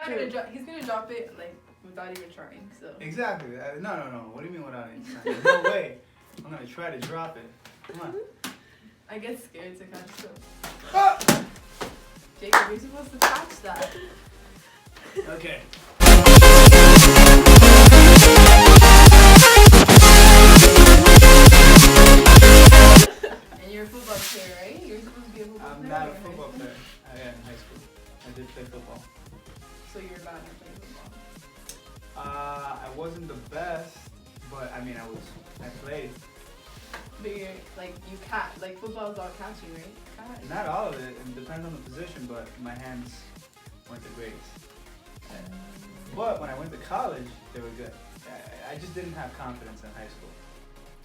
He's gonna drop it like without even trying. So. Exactly. No. What do you mean without even trying? There's no way. I'm gonna try to drop it. Come on. I get scared to catch stuff. Ah! Jacob, you're supposed to catch that. Okay. And you're a football player, right? You're supposed to be a football player. I'm not a football player. I am in high school. I did play football. So you're bad at playing football. I wasn't the best, but I mean, I played. But you're like football is all catching, right? Catch. Not all of it. It depends on the position, but my hands weren't the greatest. But when I went to college, they were good. I just didn't have confidence in high school.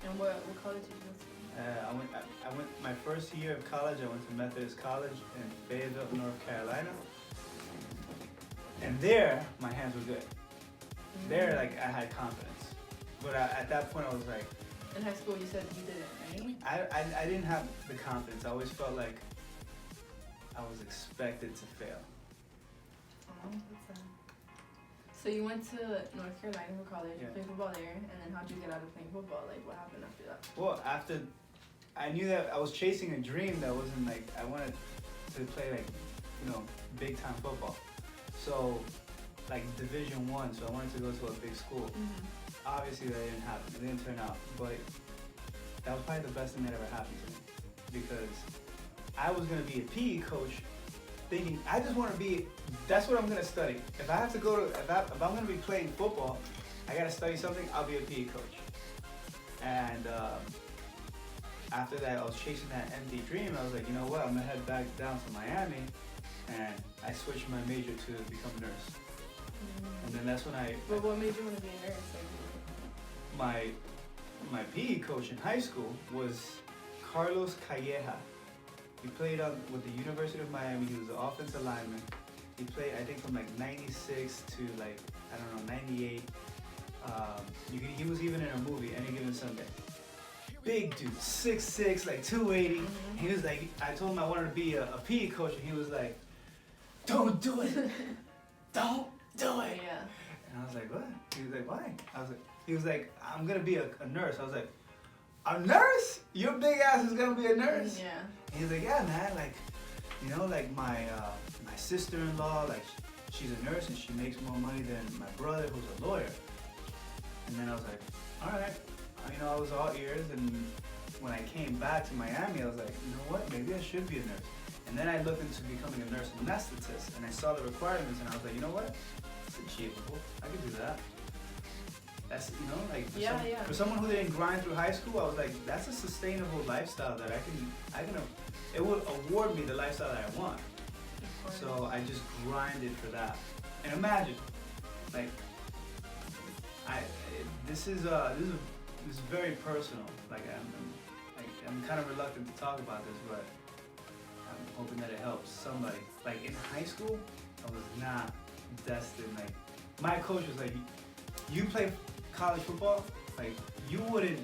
And what college did you go to? I went my first year of college. I went to Methodist College in Fayetteville, North Carolina, and there my hands were good. There, like, I had confidence, but at that point I was like. In high school, you said you didn't, right? I didn't have the confidence. I always felt like I was expected to fail. Oh, that's sad. So you went to North Carolina for college, you played football there, and then how'd you get out of playing football? Like, what happened after that? Well, I knew that I was chasing a dream that wasn't like, I wanted to play like, big time football. So, like Division I, so I wanted to go to a big school. Mm-hmm. Obviously that didn't happen, it didn't turn out, but that was probably the best thing that ever happened to me, because I was gonna be a PE coach thinking, I just wanna be, that's what I'm gonna study. If I have to go to, if I'm gonna be playing football, I gotta study something, I'll be a PE coach. And after that, I was chasing that empty dream. I was like, you know what, I'm gonna head back down to Miami, and I switched my major to become a nurse. And then that's when But what made you want to be a nurse? My PE coach in high school was Carlos Calleja. He played with the University of Miami. He was an offensive lineman. He played, I think, from like 96 to like, I don't know, 98. He was even in a movie, Any Given Sunday. Big dude, 6'6", like 280. Mm-hmm. He was like, I told him I wanted to be a PE coach, and he was like, don't do it. Don't do it. Yeah. And I was like, what? He was like, why? He was like, I'm gonna be a nurse. I was like, a nurse? Your big ass is gonna be a nurse? Yeah. And he's like, yeah, man. Like, like my sister-in-law, like she's a nurse and she makes more money than my brother, who's a lawyer. And then I was like, all right. I was all ears. And when I came back to Miami, I was like, you know what? Maybe I should be a nurse. And then I looked into becoming a nurse anesthetist, and I saw the requirements, and I was like, you know what? It's achievable. I could do that. That's, for someone who didn't grind through high school, I was like, that's a sustainable lifestyle that it would award me the lifestyle that I want. So I just grinded for that. And imagine, like, this is very personal. Like, I'm kind of reluctant to talk about this, but I'm hoping that it helps somebody. Like, in high school, I was not destined. Like, my coach was like, you play college football, like, you wouldn't,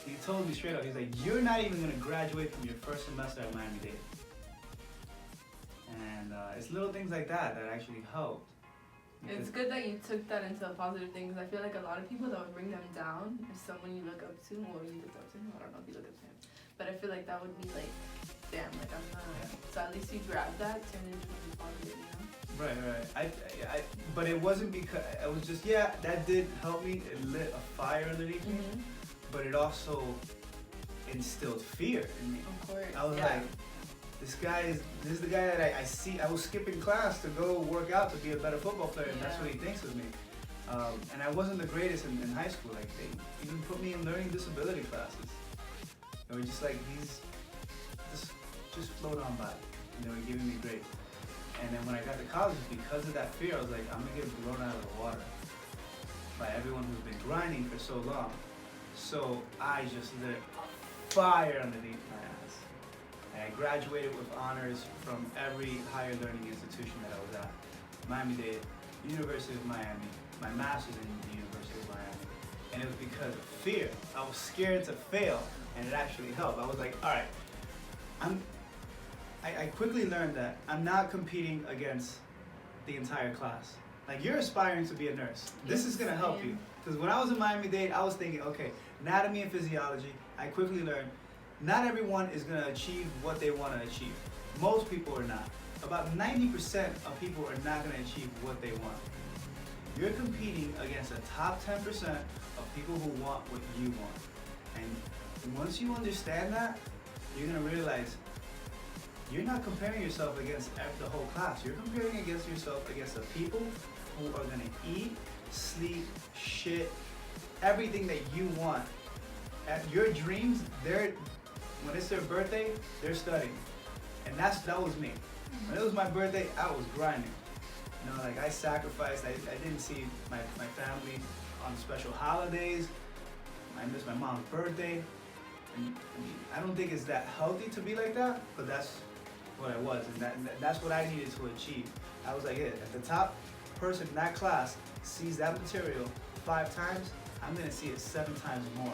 he told me straight up, he's like, you're not even gonna graduate from your first semester at Miami-Dade. And it's little things like that actually helped. It's good that you took that into a positive thing, because I feel like a lot of people that would bring them down is someone you look up to, or you look up to him, I don't know if you look up to him, but I feel like that would be like, damn, like I'm not, so at least you grabbed that, turned it into something positive, Right. But it wasn't because, it was just, that did help me, it lit a fire underneath me, but it also instilled fear in me. Of course. I was like, this is the guy that I see. I was skipping class to go work out to be a better football player, and that's what he thinks of me. And I wasn't the greatest in high school. Like, they even put me in learning disability classes. They were just like, just float on by. And they were giving me grades. And then when I got to college, because of that fear, I was like, I'm gonna get blown out of the water by everyone who's been grinding for so long. So I just lit a fire underneath my ass. And I graduated with honors from every higher learning institution that I was at. Miami-Dade, University of Miami, my master's in the University of Miami. And it was because of fear. I was scared to fail, and it actually helped. I was like, all right, I quickly learned that I'm not competing against the entire class. Like you're aspiring to be a nurse. This is gonna help you. Because when I was in Miami-Dade, I was thinking, okay, anatomy and physiology. I quickly learned not everyone is gonna achieve what they want to achieve. Most people are not. About 90% of people are not gonna achieve what they want. You're competing against the top 10% of people who want what you want. And once you understand that, you're gonna realize you're not comparing yourself against the whole class. You're comparing against yourself against the people who are gonna eat, sleep, shit, everything that you want. At your dreams, when it's their birthday, they're studying. And that was me. When it was my birthday, I was grinding. You know, like I sacrificed. I didn't see my family on special holidays. I missed my mom's birthday. And I don't think it's that healthy to be like that, but that's what I was, and that's what I needed to achieve. I was like, if the top person in that class sees that material 5 times, I'm gonna see it 7 times more.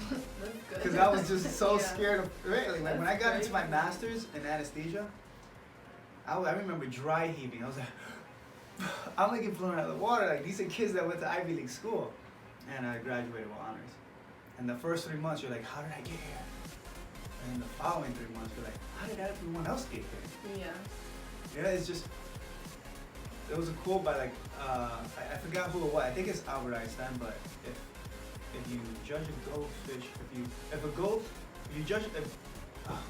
That's good. Because I was just so scared of really. Like when I got into my master's in anesthesia, I remember dry heaving. I was like, I'm like getting blown out of the water. Like these are kids that went to Ivy League school, and I graduated with honors. And the first 3 months, you're like, how did I get here? And the following 3 months, you're like, how did everyone else get here? Yeah, it's just, there was a quote by like, I forgot who it was. I think it's Albert Einstein, but if you judge a goldfish, if you judge,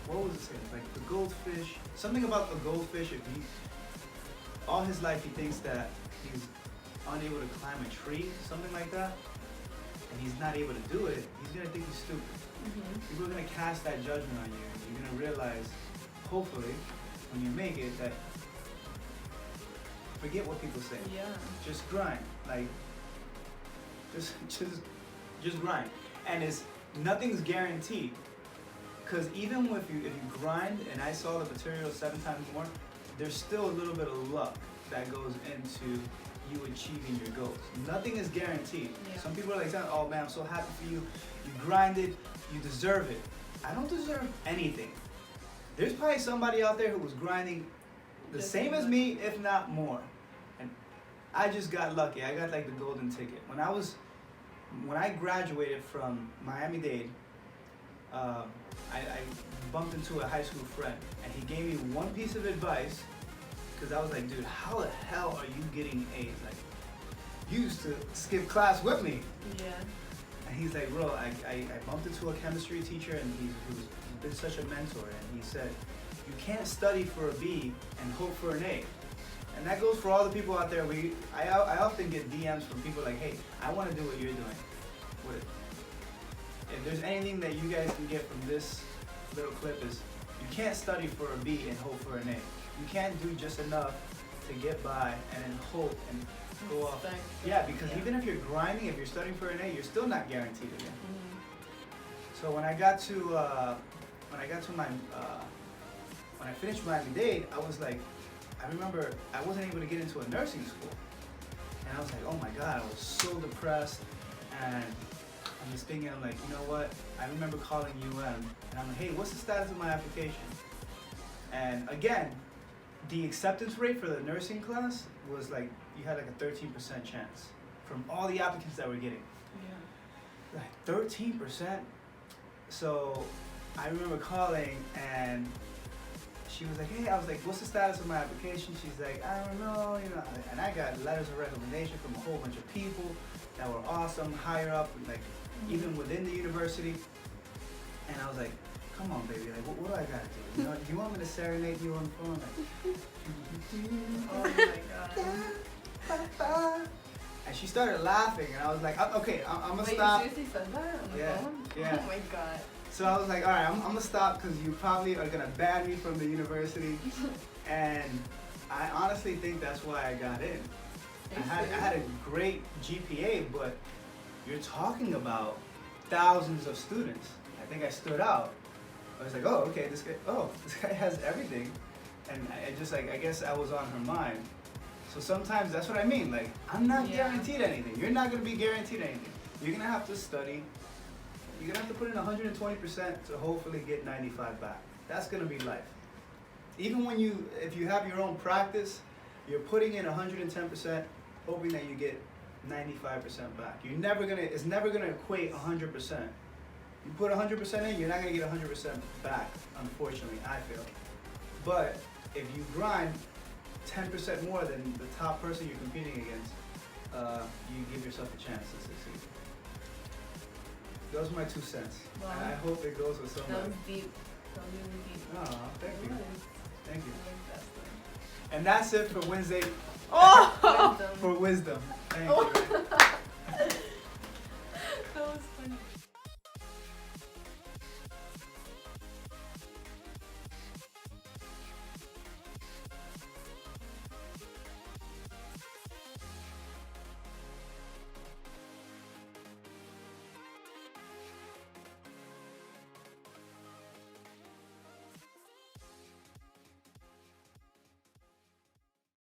what was it saying? Like the goldfish, something about the goldfish, all his life he thinks that he's unable to climb a tree, something like that, and he's not able to do it, he's gonna think he's stupid. People are gonna cast that judgment on you. You're gonna realize, hopefully, when you make it, that forget what people say. Yeah. Just grind. Like, just grind. And nothing's guaranteed. Cause even if you grind, and I saw the material 7 times more, there's still a little bit of luck that goes into you achieving your goals. Nothing is guaranteed. Yeah. Some people are like, oh man, I'm so happy for you. You grinded, you deserve it. I don't deserve anything. There's probably somebody out there who was grinding the same as me, if not more. And I just got lucky. I got like the golden ticket. When I graduated from Miami-Dade, I bumped into a high school friend, and he gave me one piece of advice, because I was like, dude, how the hell are you getting A's? Like, you used to skip class with me. Yeah. And he's like, bro, I bumped into a chemistry teacher, and he's been such a mentor, and he said, you can't study for a B and hope for an A. And that goes for all the people out there. I often get DMs from people like, hey, I want to do what you're doing. If there's anything that you guys can get from this little clip is, you can't study for a B and hope for an A. You can't do just enough to get by and then hope and go off. Yeah, because even if you're grinding, if you're studying for an A, you're still not guaranteed again. So when I finished Miami-Dade, I was like, I remember I wasn't able to get into a nursing school. And I was like, oh my God, I was so depressed. And I'm just thinking, I'm like, you know what? I remember calling UM, and I'm like, hey, what's the status of my application? And again, the acceptance rate for the nursing class was like, you had like a 13% chance from all the applicants that were getting. Yeah. Like 13%? So I remember calling, and she was like, hey, I was like, what's the status of my application? She's like, I don't know, and I got letters of recommendation from a whole bunch of people that were awesome, higher up, like even within the university. And I was like, come on, baby, like, what do I gotta do? Do you want me to serenade you on the phone? Like, oh my God. And she started laughing, and I was like, okay, I'm gonna stop. Wait, you seriously said that on the phone? Yeah. Oh my God. So I was like, all right, I'm gonna stop, because you probably are gonna ban me from the university. And I honestly think that's why I got in. I had a great GPA, but you're talking about thousands of students. I think I stood out. I was like, oh, okay, this guy has everything. And I guess I was on her mind. So sometimes that's what I mean. Like, I'm not guaranteed anything. You're not gonna be guaranteed anything. You're gonna have to study. You're gonna have to put in 120% to hopefully get 95 back. That's gonna be life. Even if you have your own practice, You're putting in 110%, hoping that you get 95% back. It's never gonna equate 100%. You put 100% in, you're not gonna get 100% back, unfortunately, I feel. But if you grind 10% more than the top person you're competing against, you give yourself a chance to succeed. Those are my 2 cents. Wow. And I hope it goes with That somebody. was deep. That was really deep. Oh, thank It you. was. Thank you. I like that story. And that's it for Wednesday Oh! for wisdom. Thank Oh. you.